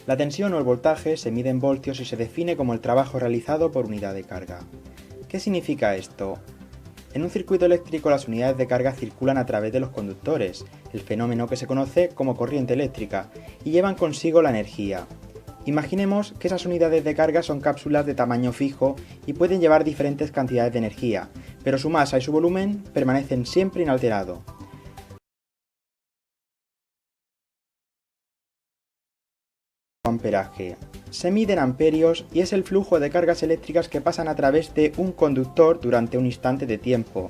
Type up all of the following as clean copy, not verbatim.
La tensión o el voltaje se mide en voltios y se define como el trabajo realizado por unidad de carga. ¿Qué significa esto? En un circuito eléctrico las unidades de carga circulan a través de los conductores, el fenómeno que se conoce como corriente eléctrica, y llevan consigo la energía. Imaginemos que esas unidades de carga son cápsulas de tamaño fijo y pueden llevar diferentes cantidades de energía, pero su masa y su volumen permanecen siempre inalterados. Amperaje. Se mide en amperios y es el flujo de cargas eléctricas que pasan a través de un conductor durante un instante de tiempo.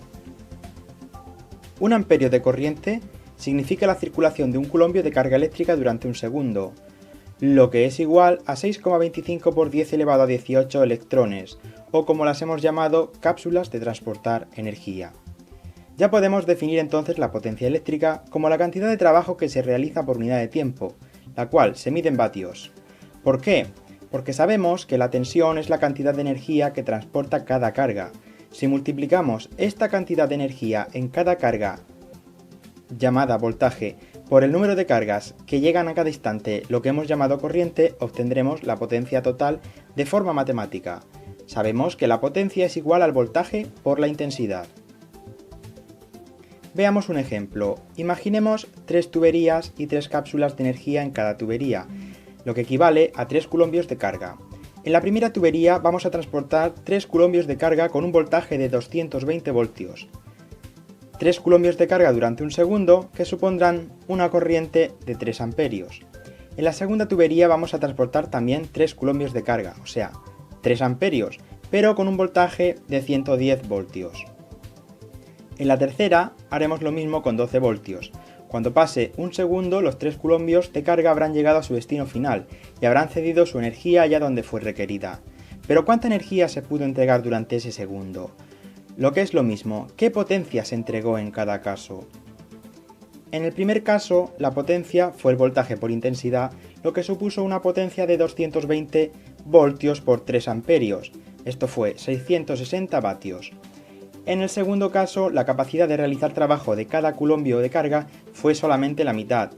Un amperio de corriente significa la circulación de un culombio de carga eléctrica durante un segundo, lo que es igual a 6,25 por 10 elevado a 18 electrones, o como las hemos llamado, cápsulas de transportar energía. Ya podemos definir entonces la potencia eléctrica como la cantidad de trabajo que se realiza por unidad de tiempo, la cual se mide en vatios. ¿Por qué? Porque sabemos que la tensión es la cantidad de energía que transporta cada carga. Si multiplicamos esta cantidad de energía en cada carga, llamada voltaje, por el número de cargas que llegan a cada instante, lo que hemos llamado corriente, obtendremos la potencia total de forma matemática. Sabemos que la potencia es igual al voltaje por la intensidad. Veamos un ejemplo. Imaginemos 3 tuberías y 3 cápsulas de energía en cada tubería, lo que equivale a 3 coulombios de carga. En la primera tubería vamos a transportar 3 coulombios de carga con un voltaje de 220 voltios. 3 coulombios de carga durante un segundo, que supondrán una corriente de 3 amperios. En la segunda tubería vamos a transportar también 3 coulombios de carga, o sea, 3 amperios, pero con un voltaje de 110 voltios. En la tercera haremos lo mismo con 12 voltios. Cuando pase un segundo, los 3 coulombios de carga habrán llegado a su destino final y habrán cedido su energía allá donde fue requerida. Pero ¿cuánta energía se pudo entregar durante ese segundo? Lo que es lo mismo, ¿qué potencia se entregó en cada caso? En el primer caso, la potencia fue el voltaje por intensidad, lo que supuso una potencia de 220 voltios por 3 amperios. Esto fue 660 vatios. En el segundo caso, la capacidad de realizar trabajo de cada coulombio de carga fue solamente la mitad,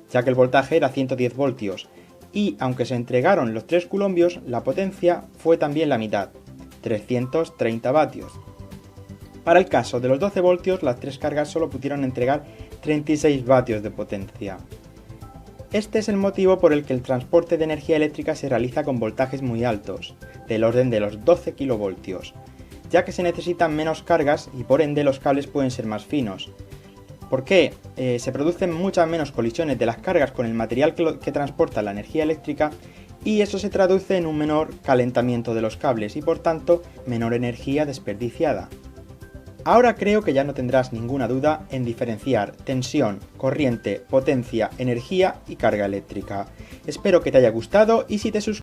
ya que el voltaje era 110 voltios, y aunque se entregaron los 3 coulombios, la potencia fue también la mitad, 330 vatios. Para el caso de los 12 voltios, las 3 cargas solo pudieron entregar 36 vatios de potencia. Este es el motivo por el que el transporte de energía eléctrica se realiza con voltajes muy altos, del orden de los 12 kilovoltios, ya que se necesitan menos cargas y por ende los cables pueden ser más finos. ¿Por qué? Se producen muchas menos colisiones de las cargas con el material que transporta la energía eléctrica y eso se traduce en un menor calentamiento de los cables y por tanto menor energía desperdiciada. Ahora creo que ya no tendrás ninguna duda en diferenciar tensión, corriente, potencia, energía y carga eléctrica. Espero que te haya gustado y si te suscribes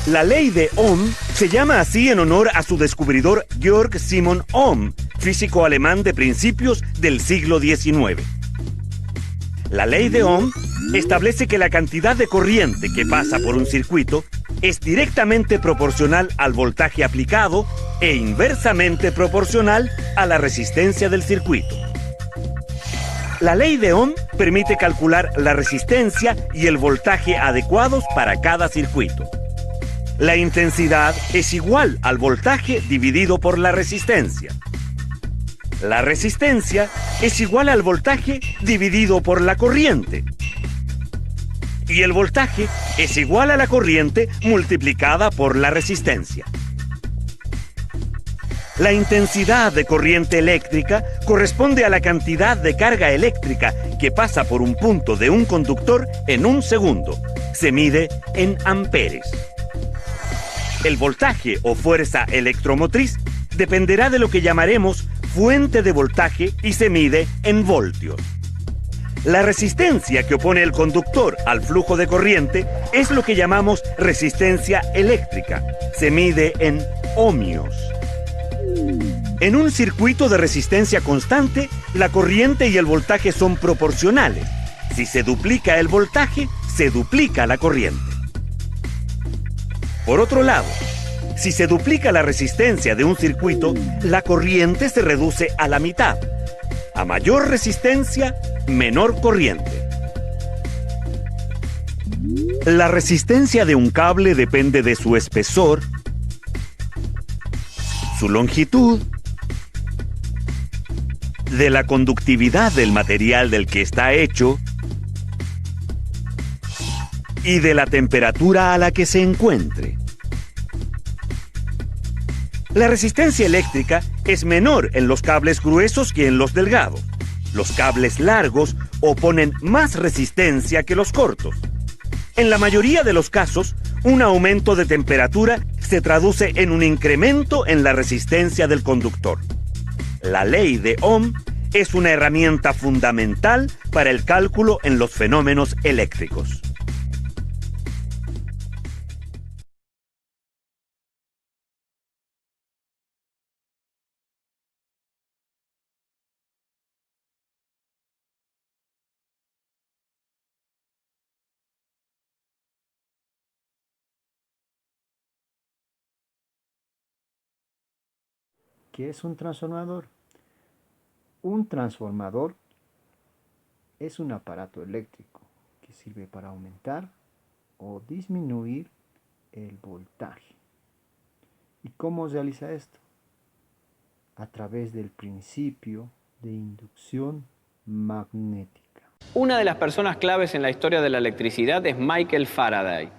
La ley de Ohm se llama así en honor a su descubridor Georg Simon Ohm, físico alemán de principios del siglo XIX. La ley de Ohm establece que la cantidad de corriente que pasa por un circuito es directamente proporcional al voltaje aplicado e inversamente proporcional a la resistencia del circuito. La ley de Ohm permite calcular la resistencia y el voltaje adecuados para cada circuito. La intensidad es igual al voltaje dividido por la resistencia. La resistencia es igual al voltaje dividido por la corriente. Y el voltaje es igual a la corriente multiplicada por la resistencia. La intensidad de corriente eléctrica corresponde a la cantidad de carga eléctrica que pasa por un punto de un conductor en un segundo. Se mide en amperes. El voltaje o fuerza electromotriz dependerá de lo que llamaremos fuente de voltaje y se mide en voltios. La resistencia que opone el conductor al flujo de corriente es lo que llamamos resistencia eléctrica. Se mide en ohmios. En un circuito de resistencia constante, la corriente y el voltaje son proporcionales. Si se duplica el voltaje, se duplica la corriente. Por otro lado, si se duplica la resistencia de un circuito, la corriente se reduce a la mitad. A mayor resistencia, menor corriente. La resistencia de un cable depende de su espesor, su longitud, de la conductividad del material del que está hecho y de la temperatura a la que se encuentre. La resistencia eléctrica es menor en los cables gruesos que en los delgados. Los cables largos oponen más resistencia que los cortos. En la mayoría de los casos, un aumento de temperatura se traduce en un incremento en la resistencia del conductor. La ley de Ohm es una herramienta fundamental para el cálculo en los fenómenos eléctricos. ¿Qué es un transformador? Un transformador es un aparato eléctrico que sirve para aumentar o disminuir el voltaje. ¿Y cómo realiza esto? A través del principio de inducción magnética. Una de las personas claves en la historia de la electricidad es Michael Faraday.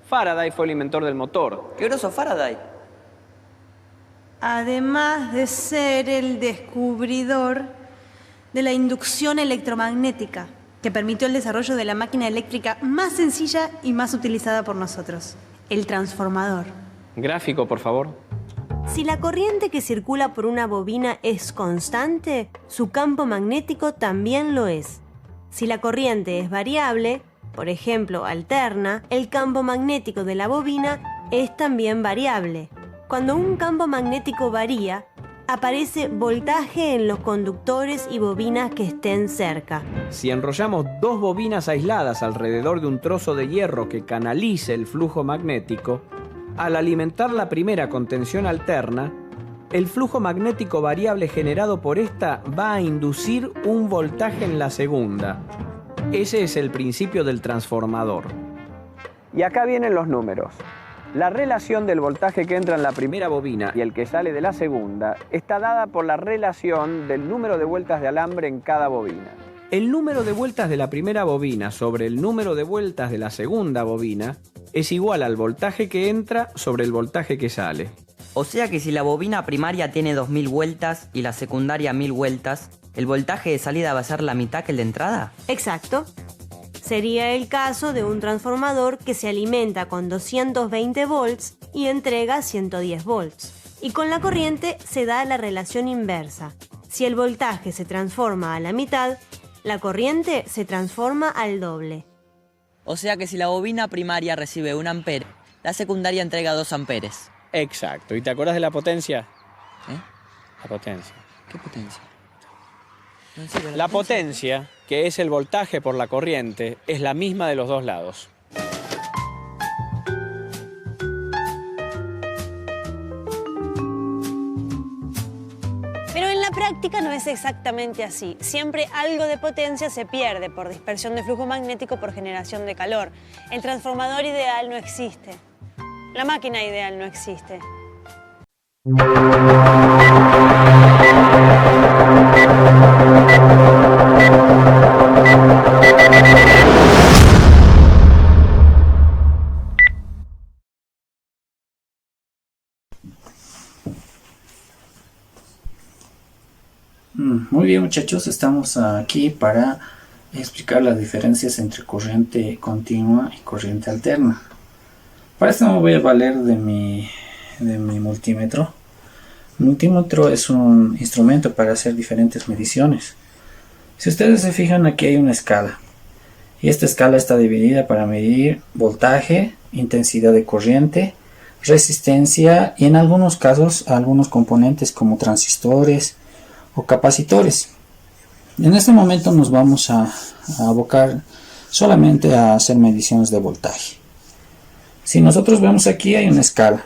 Faraday fue el inventor del motor. ¡Qué groso Faraday! Además de ser el descubridor de la inducción electromagnética, que permitió el desarrollo de la máquina eléctrica más sencilla y más utilizada por nosotros, el transformador. Gráfico, por favor. Si la corriente que circula por una bobina es constante, su campo magnético también lo es. Si la corriente es variable, por ejemplo, alterna, el campo magnético de la bobina es también variable. Cuando un campo magnético varía, aparece voltaje en los conductores y bobinas que estén cerca. Si enrollamos dos bobinas aisladas alrededor de un trozo de hierro que canalice el flujo magnético, al alimentar la primera con tensión alterna, el flujo magnético variable generado por esta va a inducir un voltaje en la segunda. Ese es el principio del transformador. Y acá vienen los números. La relación del voltaje que entra en la primera bobina y el que sale de la segunda está dada por la relación del número de vueltas de alambre en cada bobina. El número de vueltas de la primera bobina sobre el número de vueltas de la segunda bobina es igual al voltaje que entra sobre el voltaje que sale. O sea que si la bobina primaria tiene 2000 vueltas y la secundaria 1000 vueltas, ¿el voltaje de salida va a ser la mitad que el de entrada? Exacto. Sería el caso de un transformador que se alimenta con 220 volts y entrega 110 volts. Y con la corriente se da la relación inversa. Si el voltaje se transforma a la mitad, la corriente se transforma al doble. O sea que si la bobina primaria recibe 1 ampere, la secundaria entrega 2 amperes. Exacto. ¿Y te acuerdas de la potencia? ¿Eh? La potencia. ¿Qué potencia? No sirve La potencia, que es el voltaje por la corriente, es la misma de los dos lados. Pero en la práctica no es exactamente así. Siempre algo de potencia se pierde por dispersión de flujo magnético por generación de calor. El transformador ideal no existe. La máquina ideal no existe. Muy bien, muchachos, estamos aquí para explicar las diferencias entre corriente continua y corriente alterna. Para esto me voy a valer de mi multímetro. El multímetro es un instrumento para hacer diferentes mediciones. Si ustedes se fijan, aquí hay una escala. Y esta escala está dividida para medir voltaje, intensidad de corriente, resistencia y en algunos casos algunos componentes como transistores o capacitores. En este momento nos vamos a abocar solamente a hacer mediciones de voltaje. Si nosotros vemos aquí hay una escala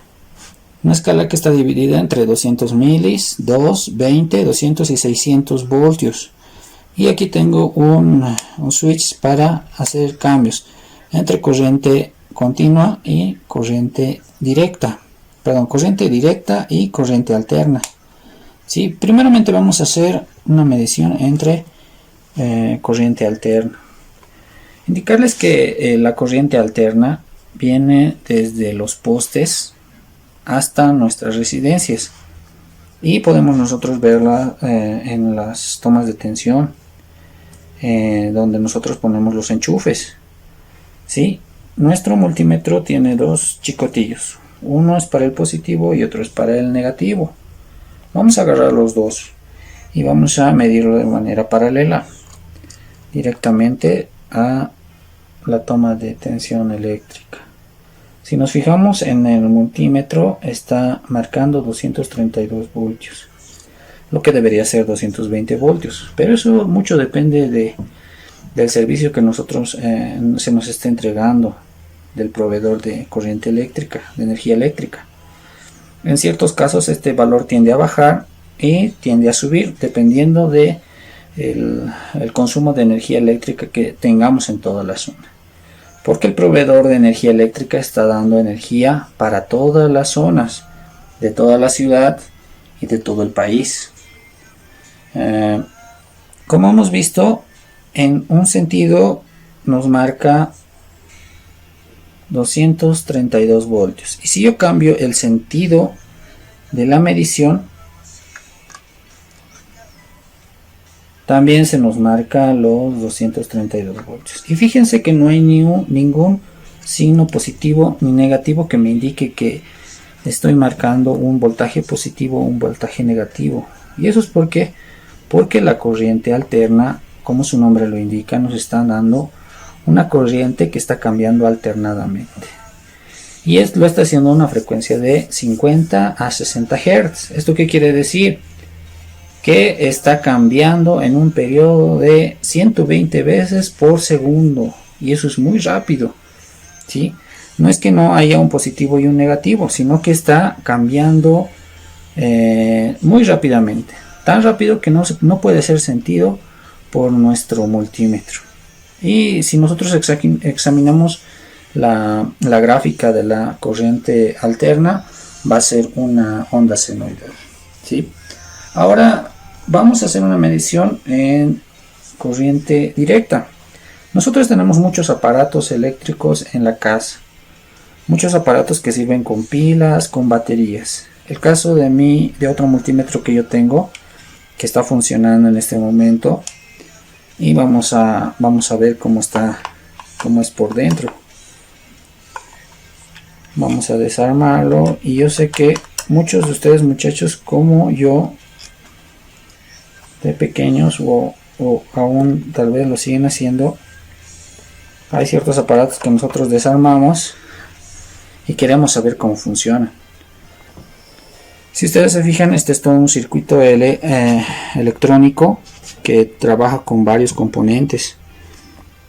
que está dividida entre 200 milis, 2, 20, 200 y 600 voltios. Y aquí tengo un switch para hacer cambios entre corriente continua y corriente directa. Corriente directa y corriente alterna. ¿Sí? Primeramente vamos a hacer una medición entre corriente alterna. Indicarles que la corriente alterna viene desde los postes hasta nuestras residencias y podemos nosotros verla en las tomas de tensión donde nosotros ponemos los enchufes. ¿Sí? Nuestro multímetro tiene dos chicotillos, uno es para el positivo y otro es para el negativo. Vamos a agarrar los dos y vamos a medirlo de manera paralela directamente a la toma de tensión eléctrica. Si nos fijamos en el multímetro está marcando 232 voltios, lo que debería ser 220 voltios, pero eso mucho depende del servicio que nosotros se nos está entregando del proveedor de corriente eléctrica, de energía eléctrica. En ciertos casos este valor tiende a bajar y tiende a subir dependiendo de el consumo de energía eléctrica que tengamos en toda la zona, porque el proveedor de energía eléctrica está dando energía para todas las zonas de toda la ciudad y de todo el país. Como hemos visto, en un sentido nos marca 232 voltios, y si yo cambio el sentido de la medición, también se nos marca los 232 voltios. Y fíjense que no hay ningún signo positivo ni negativo que me indique que estoy marcando un voltaje positivo o un voltaje negativo. Y eso es porque la corriente alterna, como su nombre lo indica, nos está dando una corriente que está cambiando alternadamente. Y lo está haciendo a una frecuencia de 50 a 60 Hz. ¿Esto qué quiere decir? Que está cambiando en un periodo de 120 veces por segundo, y eso es muy rápido, ¿sí? No es que no haya un positivo y un negativo, sino que está cambiando muy rápidamente, tan rápido que no puede ser sentido por nuestro multímetro. Y si nosotros examinamos la gráfica de la corriente alterna, va a ser una onda senoidal, ¿sí? Ahora vamos a hacer una medición en corriente directa. Nosotros tenemos muchos aparatos eléctricos en la casa, muchos aparatos que sirven con pilas, con baterías. El caso de otro multímetro que yo tengo, que está funcionando en este momento, y vamos a ver cómo es por dentro. Vamos a desarmarlo, y yo sé que muchos de ustedes, muchachos, como yo, de pequeños o aún tal vez lo siguen haciendo, hay ciertos aparatos que nosotros desarmamos y queremos saber cómo funciona. Si ustedes se fijan, este es todo un circuito electrónico que trabaja con varios componentes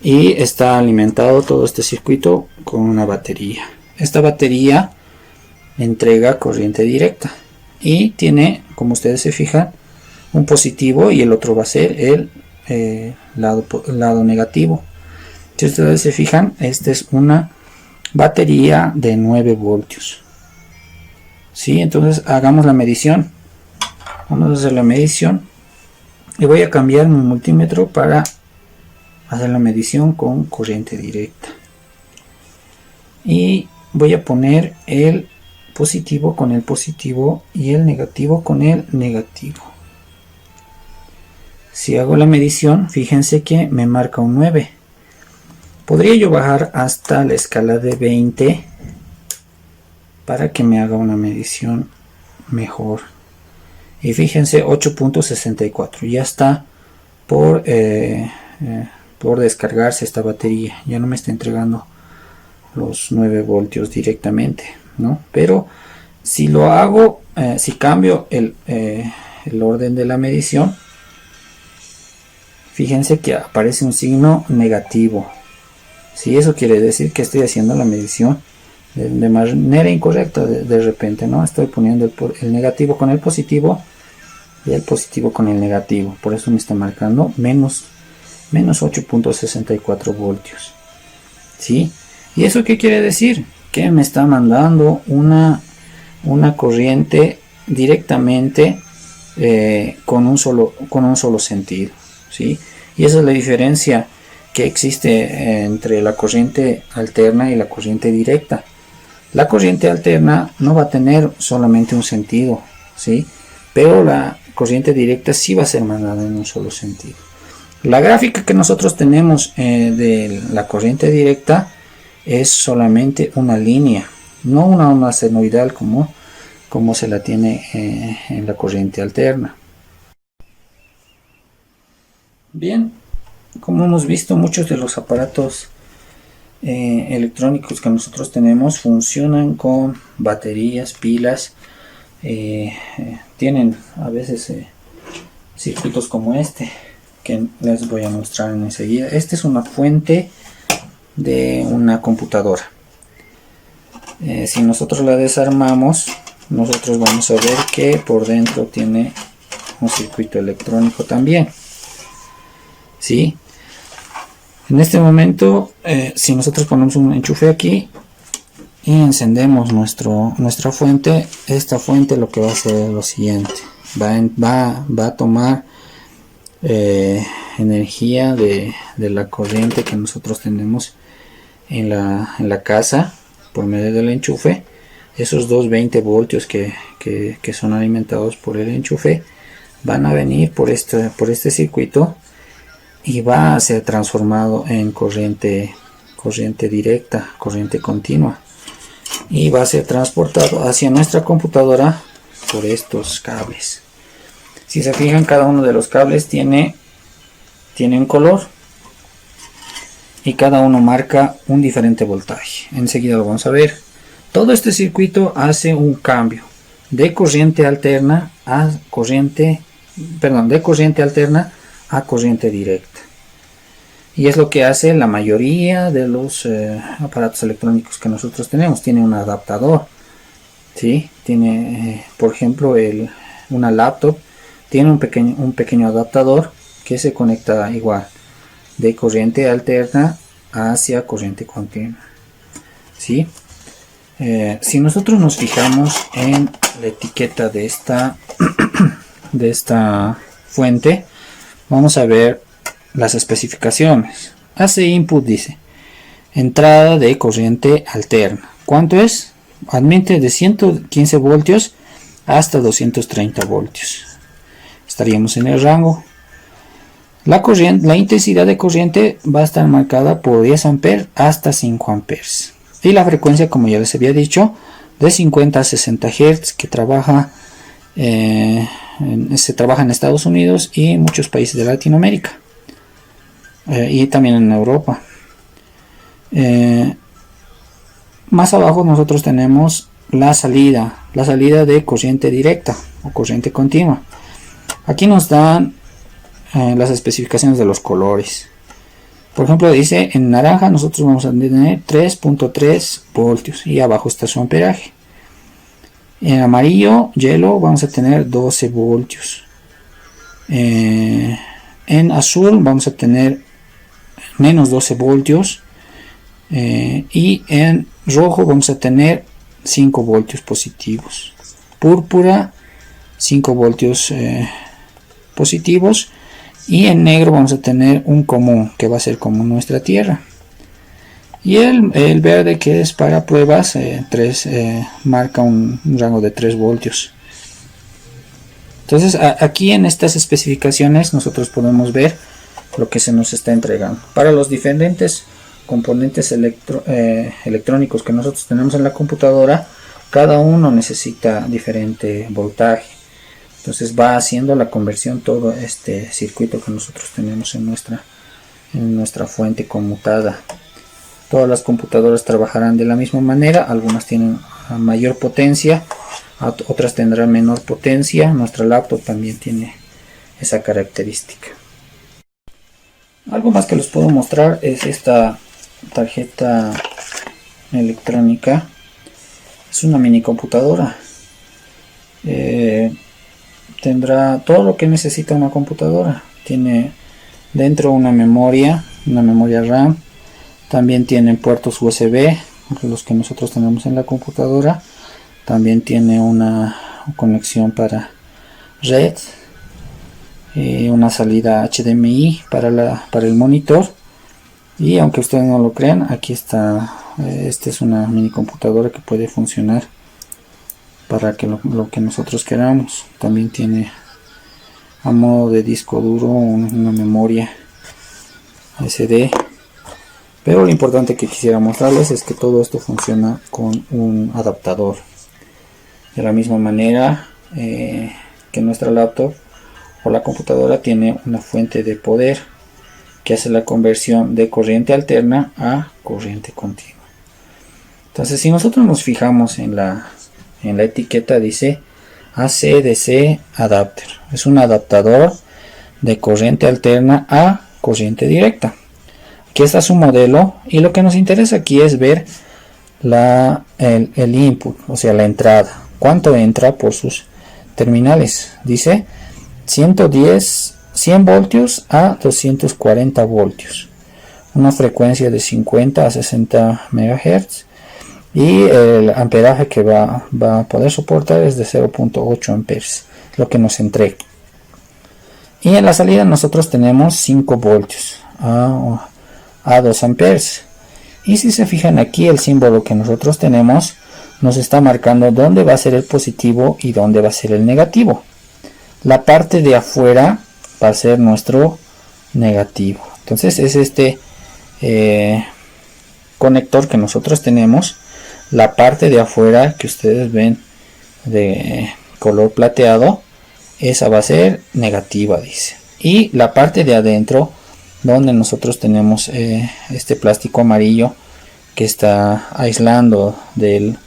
y está alimentado todo este circuito con una batería. Esta batería entrega corriente directa y tiene, como ustedes se fijan, un positivo, y el otro va a ser el lado negativo. Si ustedes se fijan, esta es una batería de 9 voltios. ¿Sí? Entonces hagamos la medición. Vamos a hacer la medición y voy a cambiar mi multímetro para hacer la medición con corriente directa. Y voy a poner el positivo con el positivo y el negativo con el negativo. Si hago la medición, fíjense que me marca un 9. Podría yo bajar hasta la escala de 20 para que me haga una medición mejor. Y fíjense, 8.64. Ya está por descargarse esta batería. Ya no me está entregando los 9 voltios directamente. ¿no? Pero si lo hago, si cambio el orden de la medición, fíjense que aparece un signo negativo. Si eso quiere decir que estoy haciendo la medición de manera incorrecta de repente, ¿no? Estoy poniendo el negativo con el positivo y el positivo con el negativo. Por eso me está marcando menos 8.64 voltios. ¿Sí? ¿Y eso qué quiere decir? Que me está mandando una corriente directamente con un solo sentido. ¿Sí? Y esa es la diferencia que existe entre la corriente alterna y la corriente directa. La corriente alterna no va a tener solamente un sentido, ¿sí? Pero la corriente directa sí va a ser mandada en un solo sentido. La gráfica que nosotros tenemos de la corriente directa es solamente una línea, no una onda senoidal como se la tiene en la corriente alterna. Bien, como hemos visto, muchos de los aparatos electrónicos que nosotros tenemos funcionan con baterías, pilas, tienen a veces circuitos como este que les voy a mostrar enseguida. Esta es una fuente de una computadora. Si nosotros la desarmamos, nosotros vamos a ver que por dentro tiene un circuito electrónico también. ¿Sí? En este momento, si nosotros ponemos un enchufe aquí y encendemos nuestra fuente, esta fuente lo que va a hacer es lo siguiente: va a tomar energía de la corriente que nosotros tenemos en la casa por medio del enchufe. Esos 220 voltios que son alimentados por el enchufe van a venir por este circuito y va a ser transformado en corriente directa, corriente continua, y va a ser transportado hacia nuestra computadora por estos cables. Si se fijan, cada uno de los cables tiene un color y cada uno marca un diferente voltaje. Enseguida lo vamos a ver. Todo este circuito hace un cambio de corriente alterna a corriente directa. Y es lo que hace la mayoría de los aparatos electrónicos que nosotros tenemos. Tiene un adaptador, ¿sí? Tiene, por ejemplo, una laptop tiene un pequeño adaptador que se conecta igual de corriente alterna hacia corriente continua, ¿sí? Si nosotros nos fijamos en la etiqueta de esta fuente, vamos a ver las especificaciones. AC input dice entrada de corriente alterna. ¿Cuánto es? Admite de 115 voltios hasta 230 voltios. Estaríamos en el rango. La intensidad de corriente va a estar marcada por 10 amperes hasta 5 amperes. Y la frecuencia, como ya les había dicho, de 50 a 60 Hz, que se trabaja en Estados Unidos y muchos países de Latinoamérica. Y también en Europa. Más abajo nosotros tenemos la salida de corriente directa o corriente continua. Aquí nos dan las especificaciones de los colores. Por ejemplo, dice en naranja nosotros vamos a tener 3.3 voltios y abajo está su amperaje. En amarillo, yellow, vamos a tener 12 voltios. En azul vamos a tener menos 12 voltios. Y en rojo vamos a tener 5 voltios positivos. Púrpura, 5 voltios positivos. Y en negro vamos a tener un común, que va a ser como nuestra Tierra. Y el verde, que es para pruebas, marca un rango de 3 voltios. Entonces aquí en estas especificaciones nosotros podemos ver lo que se nos está entregando. Para los diferentes componentes electrónicos que nosotros tenemos en la computadora, cada uno necesita diferente voltaje. Entonces va haciendo la conversión todo este circuito que nosotros tenemos en nuestra fuente conmutada. Todas las computadoras trabajarán de la misma manera, algunas tienen mayor potencia, otras tendrán menor potencia. Nuestra laptop también tiene esa característica. Algo más que les puedo mostrar es esta tarjeta electrónica. Es una mini computadora. Tendrá todo lo que necesita una computadora. Tiene dentro una memoria RAM. También tiene puertos USB, los que nosotros tenemos en la computadora. También tiene una conexión para red, una salida HDMI para el monitor. Y aunque ustedes no lo crean, aquí está. Esta es una mini computadora que puede funcionar para que lo que nosotros queramos. También tiene a modo de disco duro una memoria SD. Pero lo importante que quisiera mostrarles es que todo esto funciona con un adaptador. De la misma manera que nuestra laptop o la computadora tiene una fuente de poder que hace la conversión de corriente alterna a corriente continua. Entonces, si nosotros nos fijamos en la etiqueta, dice AC/DC adapter. Es un adaptador de corriente alterna a corriente directa. Aquí está su modelo, y lo que nos interesa aquí es ver el input, o sea, la entrada. Cuánto entra por sus terminales. Dice 100 voltios a 240 voltios. Una frecuencia de 50 a 60 MHz. Y el amperaje que va a poder soportar es de 0.8 amperes, lo que nos entrega. Y en la salida nosotros tenemos 5 voltios a 2 amperes. Y si se fijan aquí, el símbolo que nosotros tenemos nos está marcando dónde va a ser el positivo y dónde va a ser el negativo. La parte de afuera va a ser nuestro negativo. Entonces es este conector que nosotros tenemos. La parte de afuera que ustedes ven de color plateado, esa va a ser negativa, dice. Y la parte de adentro, donde nosotros tenemos este plástico amarillo que está aislando del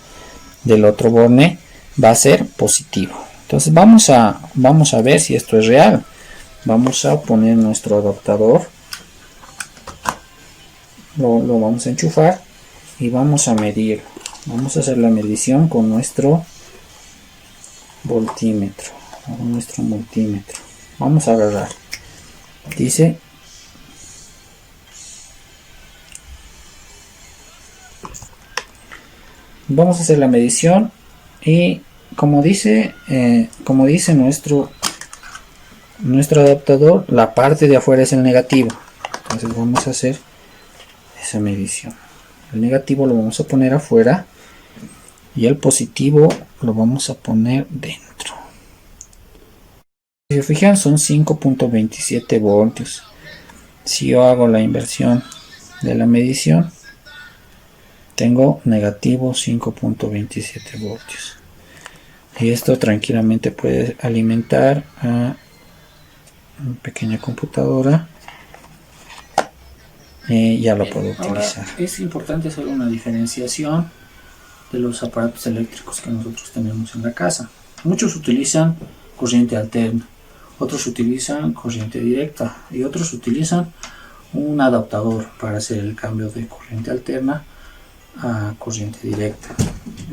otro borne, va a ser positivo. Entonces vamos a ver si esto es real. Vamos a poner nuestro adaptador, lo vamos a enchufar y vamos a medir. Vamos a hacer la medición con nuestro voltímetro, Vamos a agarrar. Dice vamos a hacer la medición, y como dice nuestro adaptador, la parte de afuera es el negativo. Entonces vamos a hacer esa medición. El negativo lo vamos a poner afuera y el positivo lo vamos a poner dentro. Si se fijan, son 5.27 voltios. Si yo hago la inversión de la medición, tengo negativo 5.27 voltios. Y esto tranquilamente puede alimentar a una pequeña computadora. Ya lo puedo utilizar. Ahora, es importante hacer una diferenciación de los aparatos eléctricos que nosotros tenemos en la casa. Muchos utilizan corriente alterna, otros utilizan corriente directa y otros utilizan un adaptador para hacer el cambio de corriente alterna a corriente directa.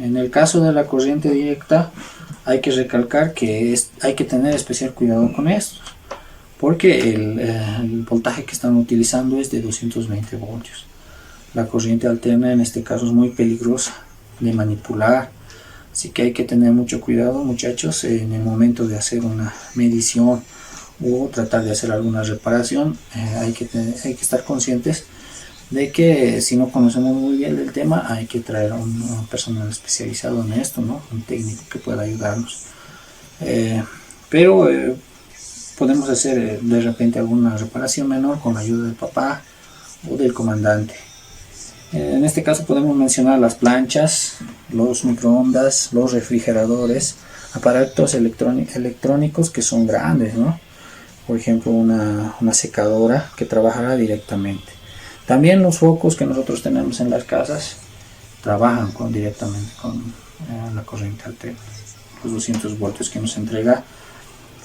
En el caso de la corriente directa, hay que recalcar que hay que tener especial cuidado con esto, porque el voltaje que están utilizando es de 220 voltios. La corriente alterna en este caso es muy peligrosa de manipular, así que hay que tener mucho cuidado, muchachos, en el momento de hacer una medición o tratar de hacer alguna reparación. Hay que estar conscientes de que si no conocemos muy bien el tema, hay que traer a un personal especializado en esto, ¿no? Un técnico que pueda ayudarnos. Pero podemos hacer de repente alguna reparación menor con la ayuda del papá o del comandante. En este caso podemos mencionar las planchas, los microondas, los refrigeradores, aparatos electrónicos que son grandes, ¿no? Por ejemplo, una secadora que trabajará directamente. También los focos que nosotros tenemos en las casas trabajan directamente la corriente alterna, los 200 voltios que nos entrega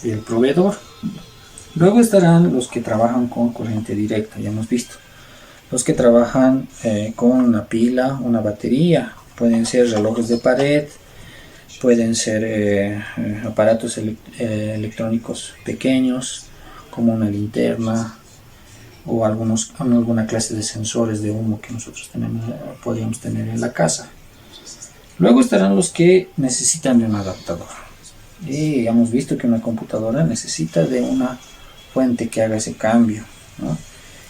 el proveedor. Luego estarán los que trabajan con corriente directa, ya hemos visto. Los que trabajan con una pila, una batería, pueden ser relojes de pared, pueden ser aparatos electrónicos pequeños, como una linterna, o alguna clase de sensores de humo que nosotros podríamos tener en la casa. Luego estarán los que necesitan de un adaptador. Y hemos visto que una computadora necesita de una fuente que haga ese cambio, ¿no?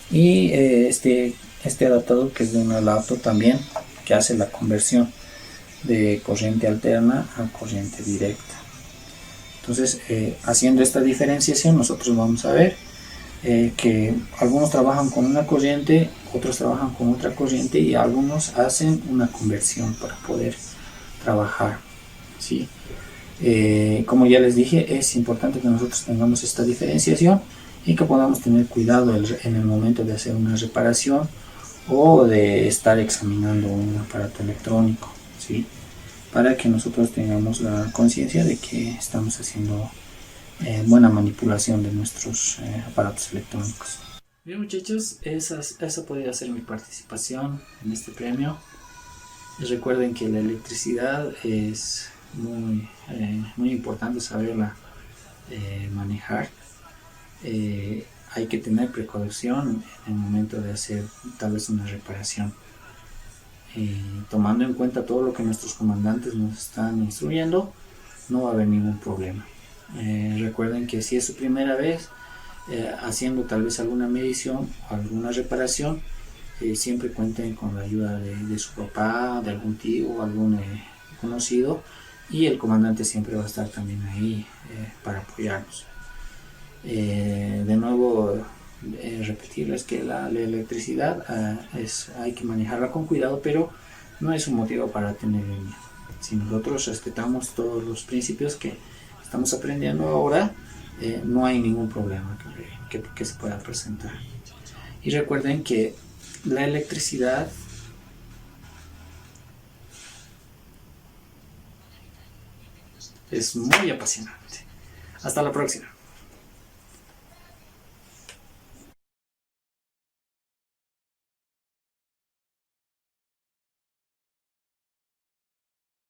Y este adaptador, que es de una laptop también, que hace la conversión de corriente alterna a corriente directa. Entonces, haciendo esta diferenciación, nosotros vamos a ver que algunos trabajan con una corriente, otros trabajan con otra corriente, y algunos hacen una conversión para poder trabajar, ¿sí? Como ya les dije, es importante que nosotros tengamos esta diferenciación y que podamos tener cuidado en el momento de hacer una reparación o de estar examinando un aparato electrónico, ¿sí? Para que nosotros tengamos la conciencia de que estamos haciendo buena manipulación de nuestros aparatos electrónicos. Bien, muchachos, esa podría ser mi participación en este premio. Recuerden que la electricidad es muy importante saberla manejar. Hay que tener precaución en el momento de hacer tal vez una reparación, tomando en cuenta todo lo que nuestros comandantes nos están instruyendo. No va a haber ningún problema. Recuerden que si es su primera vez haciendo tal vez alguna medición o alguna reparación, siempre cuenten con la ayuda de su papá, de algún tío o algún conocido, y el comandante siempre va a estar también ahí para apoyarnos. De nuevo, repetirles que la electricidad hay que manejarla con cuidado, pero no es un motivo para tener miedo. Si nosotros respetamos todos los principios que estamos aprendiendo ahora, no hay ningún problema que se pueda presentar. Y recuerden que la electricidad es muy apasionante. Hasta la próxima.